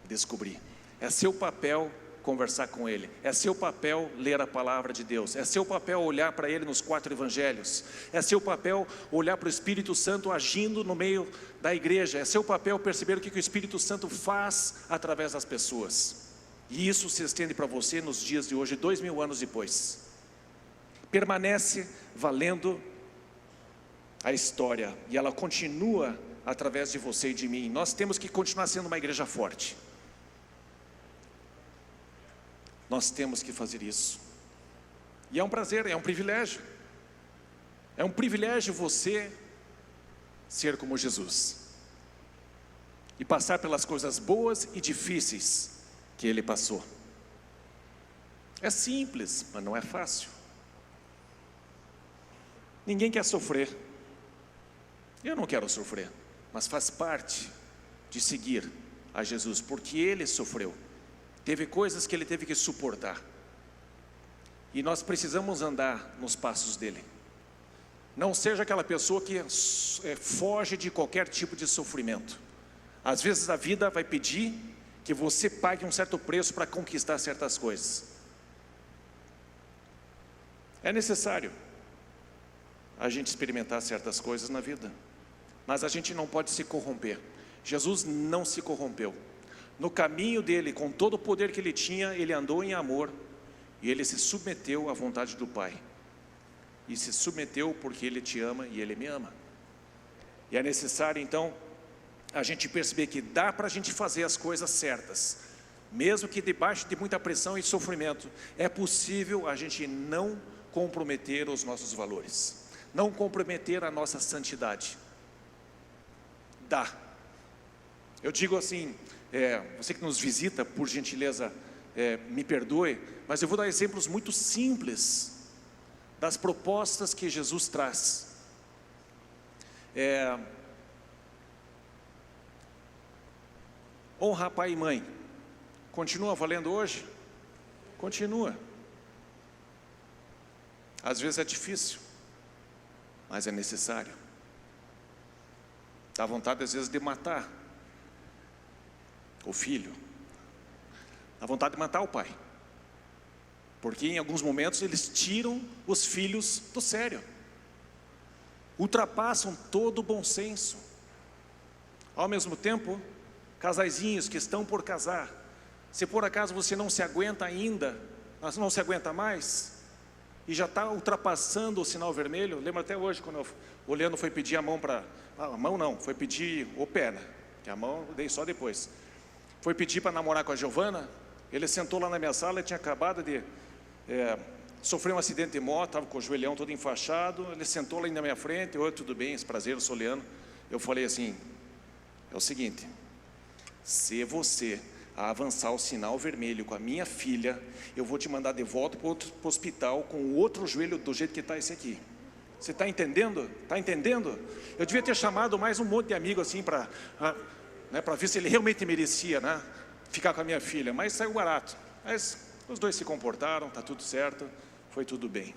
S3: descobrir. É seu papel conversar com Ele. É seu papel ler a palavra de Deus. É seu papel olhar para Ele nos 4 evangelhos. É seu papel olhar para o Espírito Santo agindo no meio da igreja. É seu papel perceber o que o Espírito Santo faz através das pessoas. E isso se estende para você nos dias de hoje, 2000 anos depois. Permanece valendo a história, e ela continua através de você e de mim. Nós temos que continuar sendo uma igreja forte. Nós temos que fazer isso. E é um prazer, é um privilégio. É um privilégio você ser como Jesus. E passar pelas coisas boas e difíceis que Ele passou. É simples, mas não é fácil. Ninguém quer sofrer. Eu não quero sofrer, mas faz parte de seguir a Jesus, porque Ele sofreu. Teve coisas que Ele teve que suportar. E nós precisamos andar nos passos dEle. Não seja aquela pessoa que foge de qualquer tipo de sofrimento. Às vezes a vida vai pedir que você pague um certo preço para conquistar certas coisas. É necessário a gente experimentar certas coisas na vida, mas a gente não pode se corromper. Jesus não se corrompeu. No caminho dele, com todo o poder que ele tinha, ele andou em amor, e ele se submeteu à vontade do Pai, e se submeteu porque ele te ama e ele me ama. E é necessário então a gente perceber que dá para a gente fazer as coisas certas, mesmo que debaixo de muita pressão e sofrimento. É possível a gente não comprometer os nossos valores, não comprometer a nossa santidade. Dá. Eu digo assim, você que nos visita, por gentileza, me perdoe, mas eu vou dar exemplos muito simples das propostas que Jesus traz. Honrar pai e mãe, continua valendo hoje? Continua. Às vezes é difícil, mas é necessário. Dá vontade às vezes de matar o filho, dá vontade de matar o pai, porque em alguns momentos eles tiram os filhos do sério, ultrapassam todo o bom senso. Ao mesmo tempo, casaizinhos que estão por casar, se por acaso você não se aguenta ainda, não se aguenta mais, e já está ultrapassando o sinal vermelho. Lembro até hoje, quando o Leandro foi pedir a mão foi pedir o pé, né? Que a mão eu dei só depois. Foi pedir para namorar com a Giovana. Ele sentou lá na minha sala, ele tinha acabado de sofrer um acidente de moto, estava com o joelhão todo enfaixado. Ele sentou lá na minha frente: oi, tudo bem, esse prazer, eu sou Leandro. Eu falei assim: é o seguinte, se você a avançar o sinal vermelho com a minha filha, eu vou te mandar de volta para o hospital com o outro joelho do jeito que está esse aqui. Você está entendendo? Está entendendo? Eu devia ter chamado mais um monte de amigo assim para ver se ele realmente merecia, né, ficar com a minha filha, mas saiu barato. Mas os dois se comportaram, está tudo certo, foi tudo bem.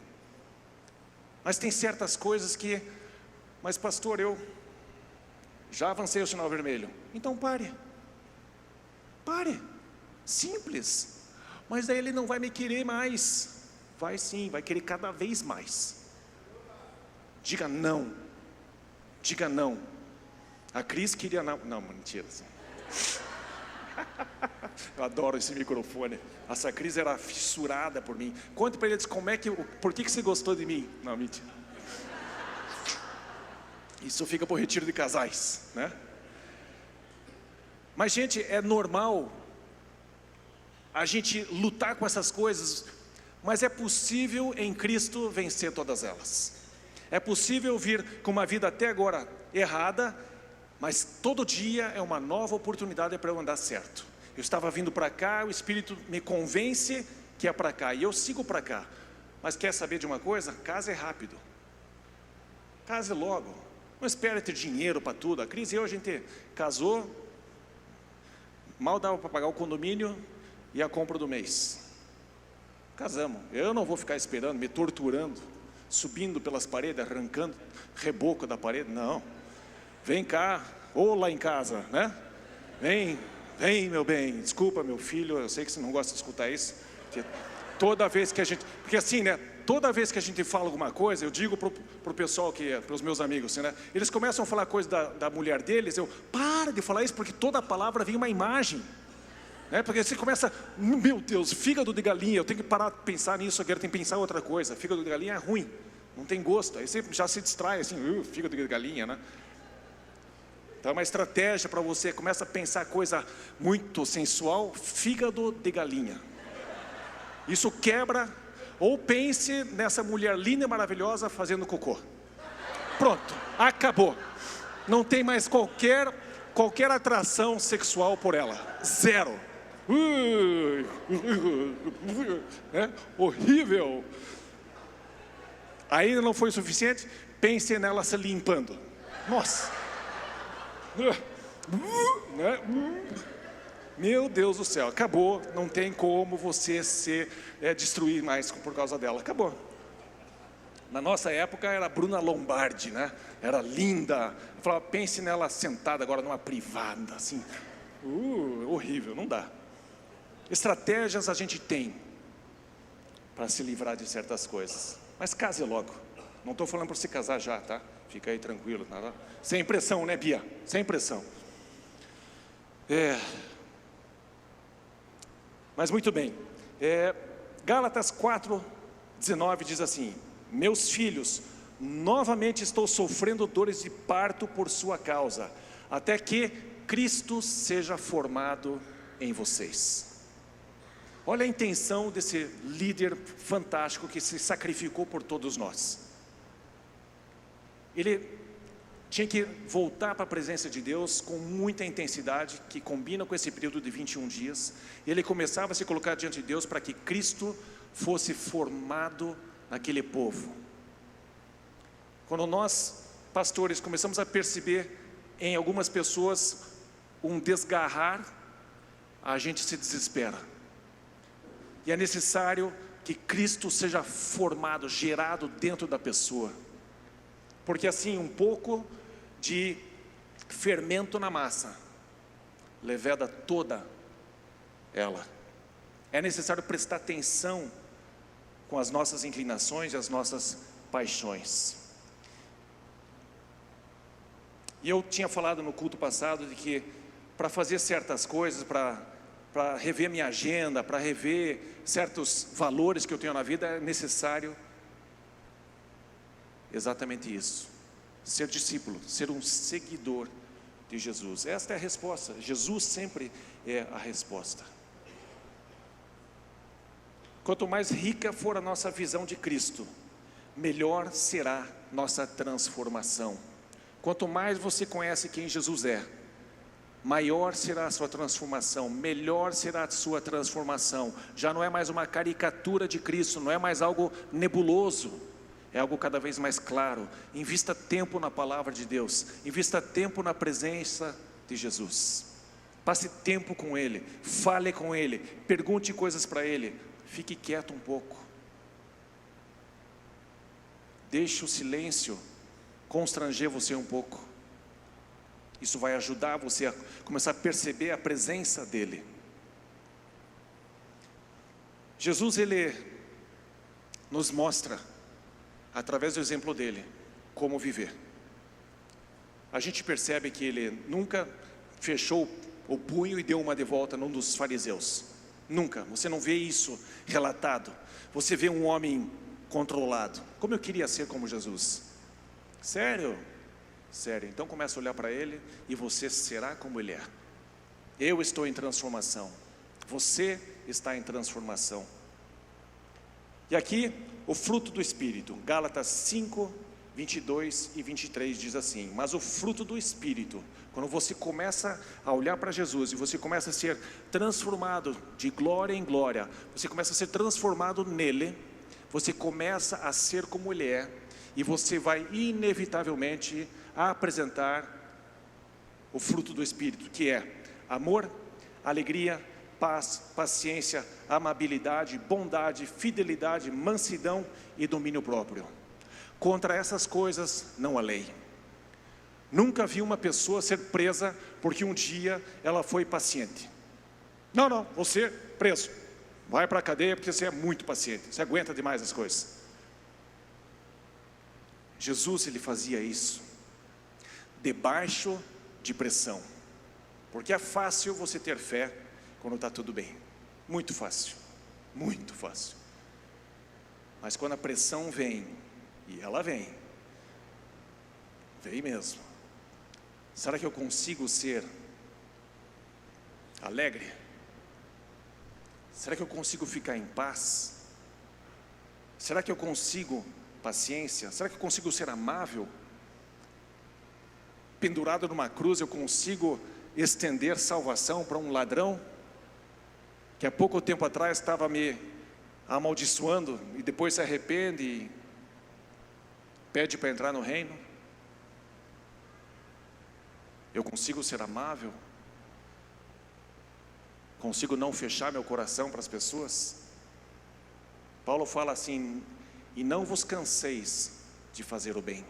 S3: Mas tem certas coisas que, mas pastor, eu já avancei o sinal vermelho. Então pare, simples. Mas daí ele não vai me querer mais. Vai sim, vai querer cada vez mais. Diga não. A Cris queria não, mentira. Eu adoro esse microfone. Essa Cris era fissurada por mim. Conte para eles por que você gostou de mim. Não, mentira. Isso fica para o retiro de casais, né? Mas, gente, é normal a gente lutar com essas coisas, mas é possível em Cristo vencer todas elas. É possível vir com uma vida até agora errada, mas todo dia é uma nova oportunidade para eu andar certo. Eu estava vindo para cá, o Espírito me convence que é para cá, e eu sigo para cá. Mas quer saber de uma coisa? Case rápido. Case logo. Não espere ter dinheiro para tudo. A Cris e eu, a gente casou, mal dava para pagar o condomínio e a compra do mês. Casamos. Eu não vou ficar esperando, me torturando, subindo pelas paredes, arrancando reboco da parede. Não. Vem cá, ou lá em casa, né? Vem, meu bem. Desculpa, meu filho, eu sei que você não gosta de escutar isso. Toda vez que a gente... Porque assim, né? Toda vez que a gente fala alguma coisa, eu digo pro pessoal, para os meus amigos, assim, né? Eles começam a falar coisa da mulher deles, eu, para de falar isso, porque toda palavra vem uma imagem. Né? Porque você começa, meu Deus, fígado de galinha, eu tenho que parar de pensar nisso, eu tenho que pensar em outra coisa. Fígado de galinha é ruim, não tem gosto. Aí você já se distrai, assim, fígado de galinha, né? Então é uma estratégia para você, começa a pensar coisa muito sensual, fígado de galinha. Isso quebra, ou pense nessa mulher linda e maravilhosa fazendo cocô. Pronto, acabou. Não tem mais qualquer atração sexual por ela. Zero. É horrível. Ainda não foi o suficiente? Pense nela se limpando. Nossa. Meu Deus do céu, acabou. Não tem como você se destruir mais por causa dela. Acabou. Na nossa época era Bruna Lombardi, né? Era linda. Eu falava, pense nela sentada agora numa privada, assim. Horrível, não dá. Estratégias a gente tem para se livrar de certas coisas. Mas case logo. Não estou falando para se casar já, tá? Fica aí tranquilo. Nada. Sem pressão, né, Bia? Sem pressão. Mas muito bem. Gálatas 4:19 diz assim: meus filhos, novamente estou sofrendo dores de parto por sua causa, até que Cristo seja formado em vocês. Olha a intenção desse líder fantástico que se sacrificou por todos nós. Ele tinha que voltar para a presença de Deus com muita intensidade, que combina com esse período de 21 dias. Ele começava a se colocar diante de Deus para que Cristo fosse formado naquele povo. Quando nós, pastores, começamos a perceber em algumas pessoas um desgarrar, a gente se desespera. E é necessário que Cristo seja formado, gerado dentro da pessoa. Porque assim, um pouco de fermento na massa leveda toda ela. É necessário prestar atenção com as nossas inclinações e as nossas paixões. E eu tinha falado no culto passado de que para fazer certas coisas, para rever minha agenda, para rever certos valores que eu tenho na vida, é necessário exatamente isso: ser discípulo, ser um seguidor de Jesus. Esta é a resposta. Jesus sempre é a resposta. Quanto mais rica for a nossa visão de Cristo, melhor será nossa transformação. Quanto mais você conhece quem Jesus é, maior será a sua transformação, melhor será a sua transformação. Já não é mais uma caricatura de Cristo, não é mais algo nebuloso, é algo cada vez mais claro. Invista tempo na palavra de Deus, invista tempo na presença de Jesus. Passe tempo com Ele, fale com Ele, pergunte coisas para Ele, fique quieto um pouco. Deixe o silêncio constranger você um pouco. Isso vai ajudar você a começar a perceber a presença dEle. Jesus, Ele nos mostra, através do exemplo dEle, como viver. A gente percebe que Ele nunca fechou o punho e deu uma de volta num dos fariseus. Nunca, você não vê isso relatado. Você vê um homem controlado. Como eu queria ser como Jesus. Sério? Sério, então começa a olhar para Ele e você será como Ele é. Eu estou em transformação, você está em transformação. E aqui o fruto do Espírito, Gálatas 5, 22 e 23 diz assim: mas o fruto do Espírito, quando você começa a olhar para Jesus e você começa a ser transformado de glória em glória, você começa a ser transformado nele, você começa a ser como Ele é, e você vai inevitavelmente apresentar o fruto do Espírito, que é amor, alegria, paz, paciência, amabilidade, bondade, fidelidade, mansidão e domínio próprio. Contra essas coisas não há lei. Nunca vi uma pessoa ser presa porque um dia ela foi paciente. Não, você preso, vai para a cadeia porque você é muito paciente, você aguenta demais as coisas. Jesus, Ele fazia isso debaixo de pressão, porque é fácil você ter fé quando está tudo bem, muito fácil, muito fácil. Mas quando a pressão vem, e ela vem mesmo, será que eu consigo ser alegre? Será que eu consigo ficar em paz? Será que eu consigo paciência? Será que eu consigo ser amável? Pendurado numa cruz, eu consigo estender salvação para um ladrão que há pouco tempo atrás estava me amaldiçoando e depois se arrepende e pede para entrar no reino? Eu consigo ser amável? Consigo não fechar meu coração para as pessoas? Paulo fala assim: e não vos canseis de fazer o bem,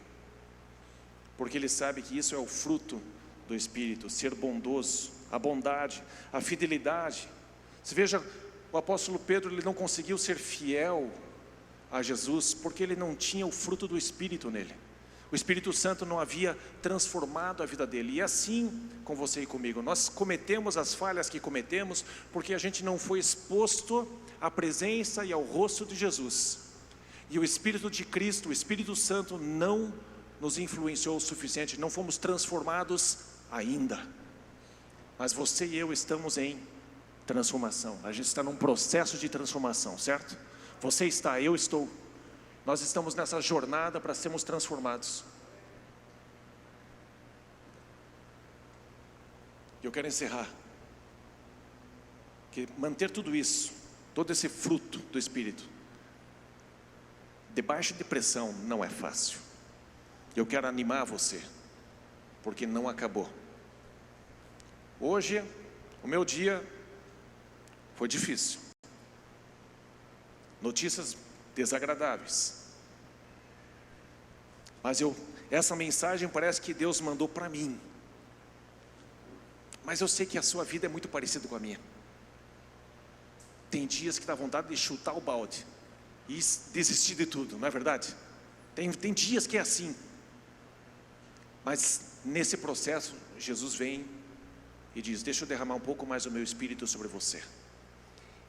S3: porque ele sabe que isso é o fruto do Espírito, ser bondoso, a bondade, a fidelidade. Você veja, o apóstolo Pedro, ele não conseguiu ser fiel a Jesus, porque ele não tinha o fruto do Espírito nele. O Espírito Santo não havia transformado a vida dele. E assim com você e comigo, nós cometemos as falhas que cometemos, porque a gente não foi exposto à presença e ao rosto de Jesus. E o Espírito de Cristo, o Espírito Santo, não nos influenciou o suficiente, não fomos transformados ainda. Mas você e eu estamos em transformação, a gente está num processo de transformação, certo? Você está, eu estou, nós estamos nessa jornada para sermos transformados. Eu quero encerrar, que manter tudo isso, todo esse fruto do Espírito, debaixo de pressão não é fácil. Eu quero animar você, porque não acabou. Hoje, o meu dia foi difícil. Notícias desagradáveis. Mas essa mensagem parece que Deus mandou para mim. Mas eu sei que a sua vida é muito parecida com a minha. Tem dias que dá vontade de chutar o balde e desistir de tudo, não é verdade? Tem dias que é assim. Mas nesse processo, Jesus vem e diz: deixa eu derramar um pouco mais o meu Espírito sobre você.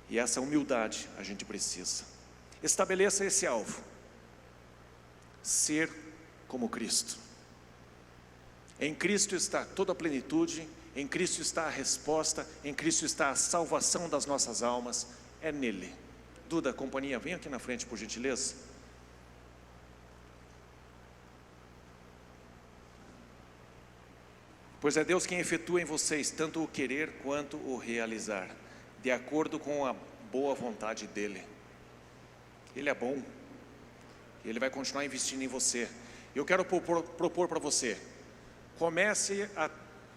S3: E essa humildade a gente precisa. Estabeleça esse alvo: ser como Cristo. Em Cristo está toda a plenitude, em Cristo está a resposta, em Cristo está a salvação das nossas almas, é nele. Duda, companhia, vem aqui na frente por gentileza. Pois é Deus quem efetua em vocês tanto o querer quanto o realizar, de acordo com a boa vontade dEle. Ele é bom, Ele vai continuar investindo em você. Eu quero propor para você, comece a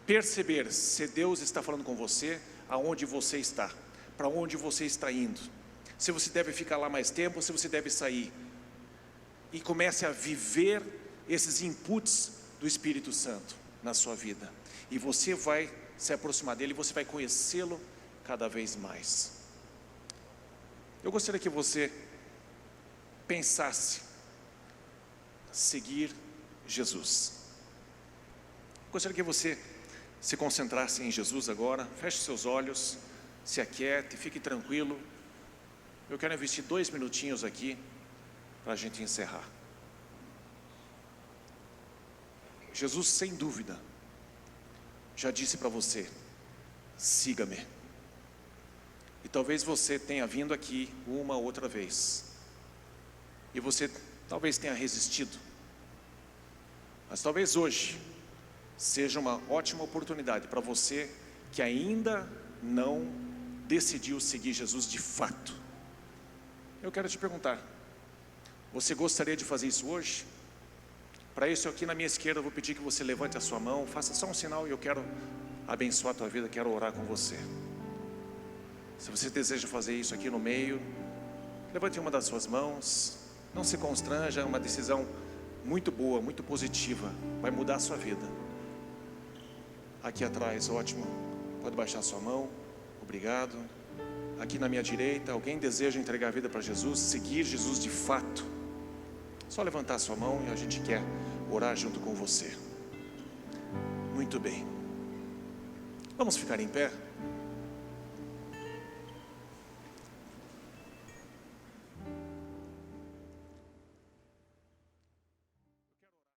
S3: perceber se Deus está falando com você, aonde você está, para onde você está indo, se você deve ficar lá mais tempo, se você deve sair, e comece a viver esses inputs do Espírito Santo na sua vida, e você vai se aproximar dele, você vai conhecê-lo cada vez mais. Eu gostaria que você pensasse seguir Jesus. Gostaria que você se concentrasse em Jesus agora. Feche seus olhos, se aquiete, fique tranquilo. Eu quero investir 2 minutinhos aqui para a gente encerrar. Jesus, sem dúvida, já disse para você: siga-me. E talvez você tenha vindo aqui uma outra vez, e você talvez tenha resistido, mas talvez hoje seja uma ótima oportunidade para você que ainda não decidiu seguir Jesus de fato. Eu quero te perguntar, você gostaria de fazer isso hoje? Para isso, aqui na minha esquerda, eu vou pedir que você levante a sua mão, faça só um sinal e eu quero abençoar a tua vida, quero orar com você. Se você deseja fazer isso aqui no meio, levante uma das suas mãos, não se constranja, é uma decisão muito boa, muito positiva, vai mudar a sua vida. Aqui atrás, ótimo, pode baixar sua mão, obrigado. Aqui na minha direita, alguém deseja entregar a vida para Jesus, seguir Jesus de fato? Só levantar a sua mão e a gente quer orar junto com você. Muito bem, vamos ficar em pé?